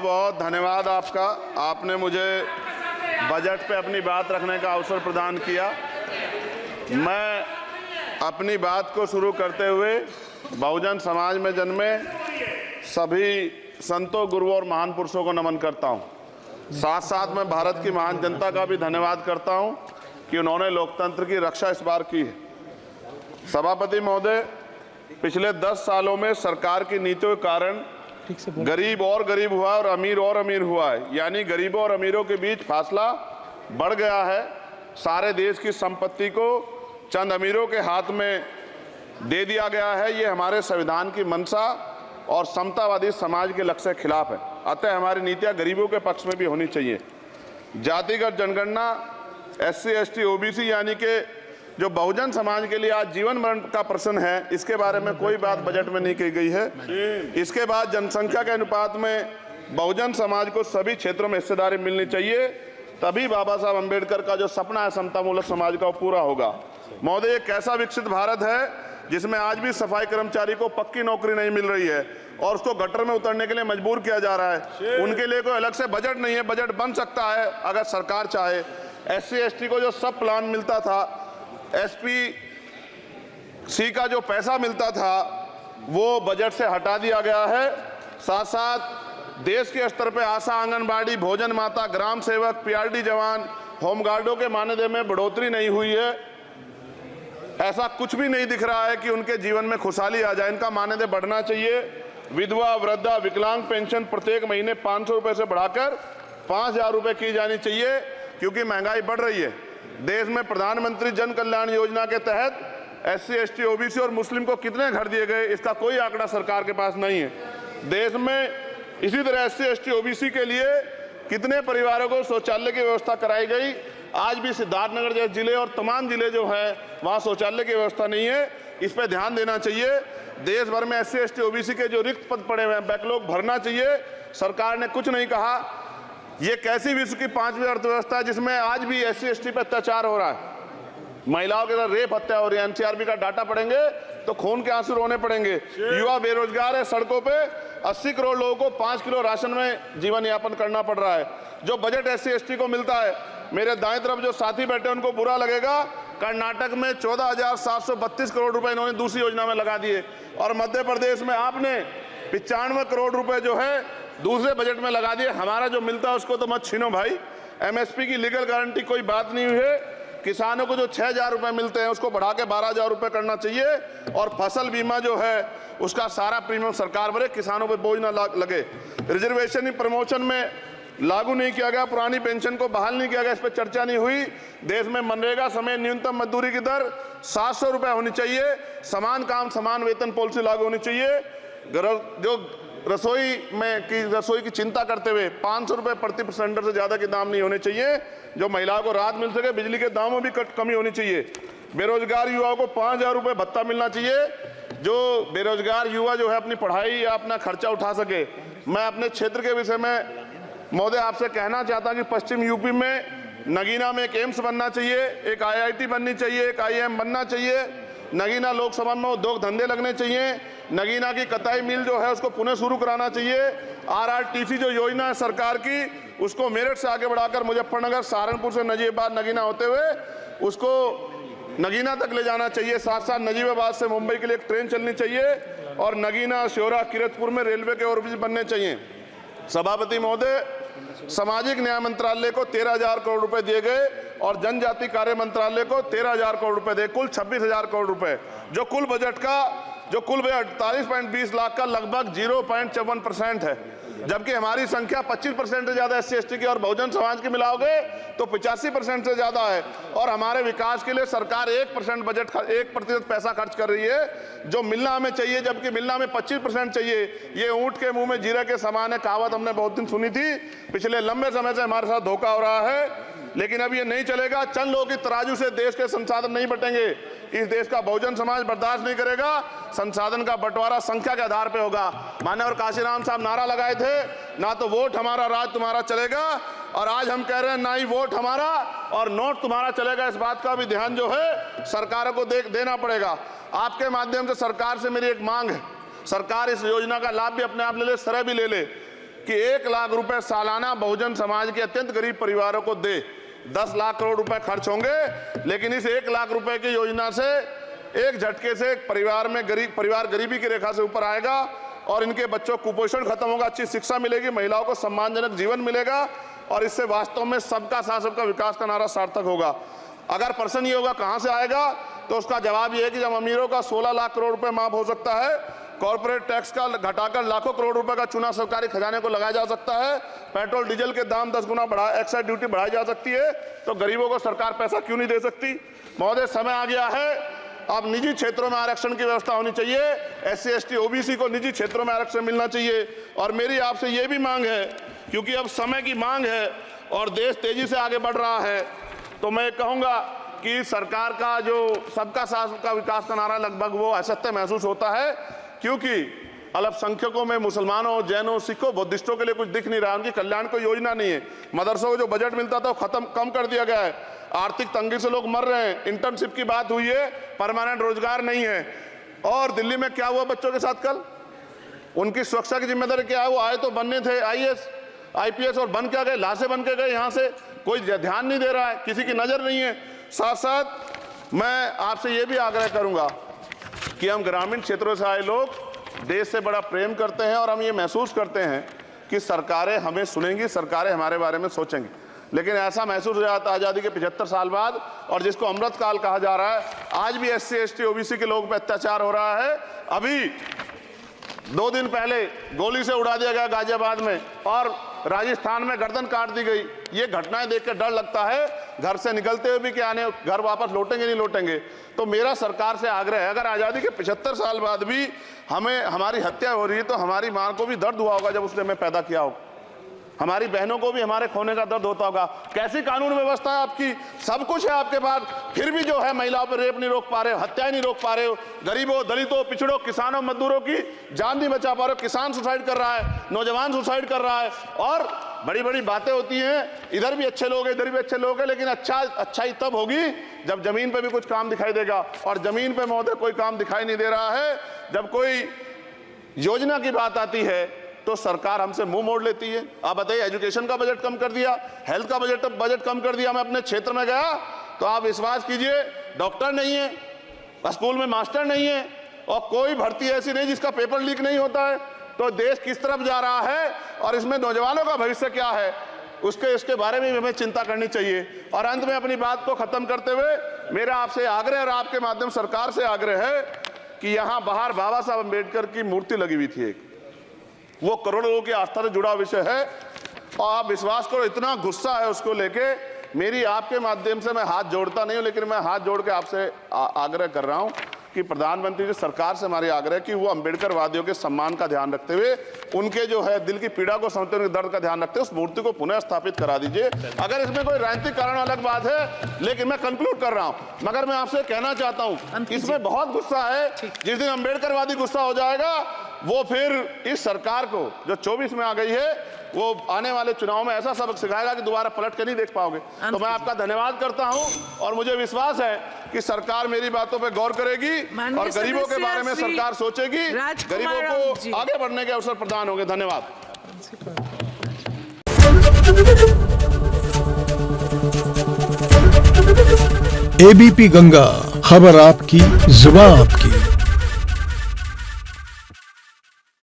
बहुत धन्यवाद आपका। आपने मुझे बजट पे अपनी बात रखने का अवसर प्रदान किया। मैं अपनी बात को शुरू करते हुए बहुजन समाज में जन्मे सभी संतों, गुरुओं और महान पुरुषों को नमन करता हूं। साथ साथ मैं भारत की महान जनता का भी धन्यवाद करता हूं कि उन्होंने लोकतंत्र की रक्षा इस बार की है। सभापति महोदय, पिछले 10 सालों में सरकार की नीतियों के कारण गरीब और गरीब हुआ और अमीर हुआ है, यानी गरीबों और अमीरों के बीच फासला बढ़ गया है। सारे देश की संपत्ति को चंद अमीरों के हाथ में दे दिया गया है। ये हमारे संविधान की मंशा और समतावादी समाज के लक्ष्य के खिलाफ है। अतः हमारी नीतियां गरीबों के पक्ष में भी होनी चाहिए। जातिगत जनगणना, SC, ST, OBC यानी कि जो बहुजन समाज के लिए आज जीवन मरण का प्रश्न है, इसके बारे में कोई बात बजट में नहीं की गई है। इसके बाद जनसंख्या के अनुपात में बहुजन समाज को सभी क्षेत्रों में हिस्सेदारी मिलनी चाहिए, तभी बाबा साहब अम्बेडकर का जो सपना है समतामूलक समाज का, वो पूरा होगा। महोदय, एक ऐसा विकसित भारत है जिसमें आज भी सफाई कर्मचारी को पक्की नौकरी नहीं मिल रही है और उसको गटर में उतरने के लिए मजबूर किया जा रहा है। उनके लिए कोई अलग से बजट नहीं है। बजट बन सकता है अगर सरकार चाहे। SC, ST को जो सब प्लान मिलता था, SPC का जो पैसा मिलता था, वो बजट से हटा दिया गया है। साथ साथ देश के स्तर पर आशा, आंगनबाड़ी, भोजन माता, ग्राम सेवक, PRD जवान, होमगार्डों के मानदेय में बढ़ोतरी नहीं हुई है। ऐसा कुछ भी नहीं दिख रहा है कि उनके जीवन में खुशहाली आ जाए। इनका मानदेय बढ़ना चाहिए। विधवा, वृद्धा, विकलांग पेंशन प्रत्येक महीने 500 रुपये से बढ़ाकर 5000 रुपये की जानी चाहिए, क्योंकि महंगाई बढ़ रही है। देश में प्रधानमंत्री जन कल्याण योजना के तहत SC, ST, OBC और मुस्लिम को कितने घर दिए गए, इसका कोई आंकड़ा सरकार के पास नहीं है। देश में इसी तरह SC, ST, OBC के लिए कितने परिवारों को शौचालय की व्यवस्था कराई गई। आज भी सिद्धार्थनगर जैसे जिले और तमाम जिले जो है वहाँ शौचालय की व्यवस्था नहीं है। इस पर ध्यान देना चाहिए। देश भर में SC, ST, OBC के जो रिक्त पद पड़े हुए हैं, बैकलॉग भरना चाहिए। सरकार ने कुछ नहीं कहा। ये कैसी विश्व की 5वीं अर्थव्यवस्था है जिसमें आज भी SC, ST पे अत्याचार हो रहा है, महिलाओं के साथ रेप हत्या हो रही है। NCRB का डाटा पढ़ेंगे तो खून के आंसू रोने पड़ेंगे। युवा बेरोजगार है, सड़कों पे 80 करोड़ लोगों को 5 किलो राशन में जीवन यापन करना पड़ रहा है। जो बजट SC, ST को मिलता है, मेरे दाएं तरफ जो साथी बैठे उनको बुरा लगेगा, कर्नाटक में 14,732 करोड़ रुपए इन्होंने दूसरी योजना में लगा दिए और मध्य प्रदेश में आपने 95 करोड़ रुपए जो है दूसरे बजट में लगा दिए। हमारा जो मिलता है उसको तो मत छीनो भाई। MSP की लीगल गारंटी कोई बात नहीं हुई है। किसानों को जो 6000 रुपये मिलते हैं उसको बढ़ा के 12000 रुपये करना चाहिए और फसल बीमा जो है उसका सारा प्रीमियम सरकार भरे, किसानों पर बोझ ना लगे। रिजर्वेशन प्रमोशन में लागू नहीं किया गया, पुरानी पेंशन को बहाल नहीं किया गया, इस पर चर्चा नहीं हुई। देश में मनरेगा समय न्यूनतम मजदूरी की दर 700 रुपये होनी चाहिए। समान काम समान वेतन पॉलिसी लागू होनी चाहिए। जो रसोई की चिंता करते हुए 500 रुपये प्रति सिलेंडर से ज़्यादा के दाम नहीं होने चाहिए, जो महिलाओं को राहत मिल सके। बिजली के दामों में भी कमी होनी चाहिए। बेरोजगार युवाओं को 5000 रुपये भत्ता मिलना चाहिए, जो बेरोजगार युवा जो है अपनी पढ़ाई या अपना खर्चा उठा सके। मैं अपने क्षेत्र के विषय में महोदय आपसे कहना चाहता हूं कि पश्चिम यूपी में नगीना में एक एम्स बनना चाहिए, एक IIT बननी चाहिए, एक IIM बनना चाहिए। नगीना लोकसभा में उद्योग धंधे लगने चाहिए। नगीना की कताई मिल जो है उसको पुनः शुरू कराना चाहिए। RRTC जो योजना है सरकार की, उसको मेरठ से आगे बढ़ाकर मुजफ्फरनगर, सहारनपुर से नजीबाबाद, नगीना होते हुए उसको नगीना तक ले जाना चाहिए। साथ साथ नजीबाबाद से मुंबई के लिए एक ट्रेन चलनी चाहिए और नगीना, श्योरा, किरतपुर में रेलवे के ओवरब्रिज बनने चाहिए। सभापति महोदय, सामाजिक न्याय मंत्रालय को 13,000 करोड़ रुपए दिए गए और जनजाति कार्य मंत्रालय को 13,000 करोड़ रुपए दिए, कुल 26,000 करोड़ रुपए, जो कुल बजट 48.20 लाख का लगभग 0.54% है। जबकि हमारी संख्या 25% से ज्यादा SC, ST की और बहुजन समाज की मिलाओगे तो 85% से ज्यादा है। और हमारे विकास के लिए सरकार 1% पैसा खर्च कर रही है, जो मिलना हमें चाहिए, जबकि मिलना हमें 25% चाहिए। ये ऊंट के मुंह में जीरा के समान है, कहावत हमने बहुत दिन सुनी थी। पिछले लंबे समय से हमारे साथ धोखा हो रहा है, लेकिन अब ये नहीं चलेगा। चंद लोगों की तराजू से देश के संसाधन नहीं बटेंगे। इस देश का बहुजन समाज बर्दाश्त नहीं करेगा। संसाधन का बंटवारा संख्या के आधार पे होगा। माननीय काशीराम साहब नारा लगाए थे, ना तो वोट हमारा राज तुम्हारा चलेगा, और आज हम कह रहे हैं ना ही वोट हमारा और नोट तुम्हारा चलेगा। इस बात का भी ध्यान जो है सरकारों को देना पड़ेगा। आपके माध्यम से सरकार से मेरी एक मांग है, सरकार इस योजना का लाभ भी अपने आप ले ले, सरह भी ले ले। कि 1 लाख रुपए सालाना बहुजन समाज के अत्यंत गरीब परिवारों को दे। 10 लाख करोड़ रुपए खर्च होंगे, लेकिन इस 1 लाख रुपए की योजना से एक झटके से एक परिवार गरीबी की रेखा से ऊपर आएगा और इनके बच्चों को कुपोषण खत्म होगा, अच्छी शिक्षा मिलेगी, महिलाओं को सम्मानजनक जीवन मिलेगा और इससे वास्तव में सबका साथ सबका विकास का नारा सार्थक होगा। अगर प्रश्न ये होगा कहां से आएगा, तो उसका जवाब ये है कि जब अमीरों का 16 लाख करोड़ रुपए माफ हो सकता है, कॉर्पोरेट टैक्स का घटाकर लाखों करोड़ रुपए का चूना सरकारी खजाने को लगाया जा सकता है, पेट्रोल डीजल के दाम 10 गुना एक्साइज ड्यूटी बढ़ाई जा सकती है, तो गरीबों को सरकार पैसा क्यों नहीं दे सकती। महोदय, समय आ गया है, अब निजी क्षेत्रों में आरक्षण की व्यवस्था होनी चाहिए। SC ST OBC को निजी क्षेत्रों में आरक्षण मिलना चाहिए। और मेरी आपसे ये भी मांग है, क्योंकि अब समय की मांग है और देश तेजी से आगे बढ़ रहा है, तो मैं कहूँगा कि सरकार का जो सबका साथ सबका विकास का नारा लगभग वो असत्य महसूस होता है, क्योंकि अल्पसंख्यकों में मुसलमानों, जैनों, सिखों, बुद्धिस्टों के लिए कुछ दिख नहीं रहा, उनकी कल्याण कोई योजना नहीं है। मदरसों को जो बजट मिलता था वो कम कर दिया गया है, आर्थिक तंगी से लोग मर रहे हैं, इंटर्नशिप की बात हुई है, परमानेंट रोजगार नहीं है। और दिल्ली में क्या हुआ बच्चों के साथ कल, उनकी सुरक्षा की जिम्मेदारी क्या है, वो आए तो बनने थे IAS IPS और बन क्या गए, लाशें बन के गए, यहाँ से कोई ध्यान नहीं दे रहा है, किसी की नजर नहीं है। साथ साथ मैं आपसे ये भी आग्रह करूंगा कि हम ग्रामीण क्षेत्रों से आए लोग देश से बड़ा प्रेम करते हैं और हम ये महसूस करते हैं कि सरकारें हमें सुनेंगी, सरकारें हमारे बारे में सोचेंगी, लेकिन ऐसा महसूस हो जाता है आज़ादी के 75 साल बाद, और जिसको अमृत काल कहा जा रहा है, आज भी SC ST OBC के लोगों पर अत्याचार हो रहा है। अभी 2 दिन पहले गोली से उड़ा दिया गया गाजियाबाद में और राजस्थान में गर्दन काट दी गई। ये घटनाएं देख कर डर लगता है, घर से निकलते हुए भी कि आने घर वापस लौटेंगे नहीं लौटेंगे। तो मेरा सरकार से आग्रह है, अगर आज़ादी के 75 साल बाद भी हमारी हत्या हो रही है, तो हमारी मां को भी दर्द हुआ होगा जब उसने हमें पैदा किया हो, हमारी बहनों को भी हमारे खोने का दर्द होता होगा। कैसी कानून व्यवस्था है आपकी, सब कुछ है आपके पास, फिर भी जो है महिलाओं पर रेप नहीं रोक पा रहे हो, हत्याएं नहीं रोक पा रहे हो, गरीबों, दलितों, पिछड़ों, किसानों, मजदूरों की जान नहीं बचा पा रहे हो। किसान सुसाइड कर रहा है, नौजवान सुसाइड कर रहा है, और बड़ी बड़ी बातें होती हैं, इधर भी अच्छे लोग हैं, इधर भी अच्छे लोग हैं, लेकिन अच्छाई तब होगी जब जमीन पे भी कुछ काम दिखाई देगा। और जमीन पे महोदय कोई काम दिखाई नहीं दे रहा है। जब कोई योजना की बात आती है तो सरकार हमसे मुंह मोड़ लेती है। आप बताइए, एजुकेशन का बजट कम कर दिया, हेल्थ का बजट कम कर दिया। मैं अपने क्षेत्र में गया तो आप विश्वास कीजिए, डॉक्टर नहीं है, स्कूल में मास्टर नहीं है, और कोई भर्ती ऐसी नहीं जिसका पेपर लीक नहीं होता है। तो देश किस तरफ जा रहा है और इसमें नौजवानों का भविष्य क्या है, इसके बारे में हमें चिंता करनी चाहिए। और अंत में अपनी बात को खत्म करते हुए मेरा आपसे आग्रह और आपके माध्यम सरकार से आग्रह है कि यहाँ बाहर बाबा साहब अम्बेडकर की मूर्ति लगी हुई थी, एक वो करोड़ों लोगों की आस्था से जुड़ा विषय है, और आप विश्वास करो इतना गुस्सा है उसको लेके, मेरी आपके माध्यम से मैं हाथ जोड़ता नहीं हूं, लेकिन मैं हाथ जोड़ के आपसे आग्रह कर रहा हूं कि प्रधानमंत्री जी, सरकार से हमारी आग्रह कि वो अम्बेडकर वादियों के सम्मान का ध्यान रखते हुए, उनके जो है दिल की पीड़ा को समझते हुए, उनके दर्द का ध्यान रखते हुए उस मूर्ति को पुनः स्थापित करा दीजिए। अगर इसमें कोई राजनीतिक कारण अलग बात है, लेकिन मैं कंक्लूड कर रहा हूं। मगर मैं आपसे कहना चाहता हूं, इसमें बहुत गुस्सा है। जिस दिन अम्बेडकरवादी गुस्सा हो जाएगा, वो फिर इस सरकार को जो 24 में आ गई है, वो आने वाले चुनाव में ऐसा सबक सिखाएगा कि दोबारा पलट के नहीं देख पाओगे। तो मैं आपका धन्यवाद करता हूं, और मुझे विश्वास है कि सरकार मेरी बातों पे गौर करेगी और गरीबों के बारे में सरकार सोचेगी, गरीबों को आगे बढ़ने के अवसर प्रदान होंगे। धन्यवाद। ABP गंगा, खबर आपकी, जुबान आपकी।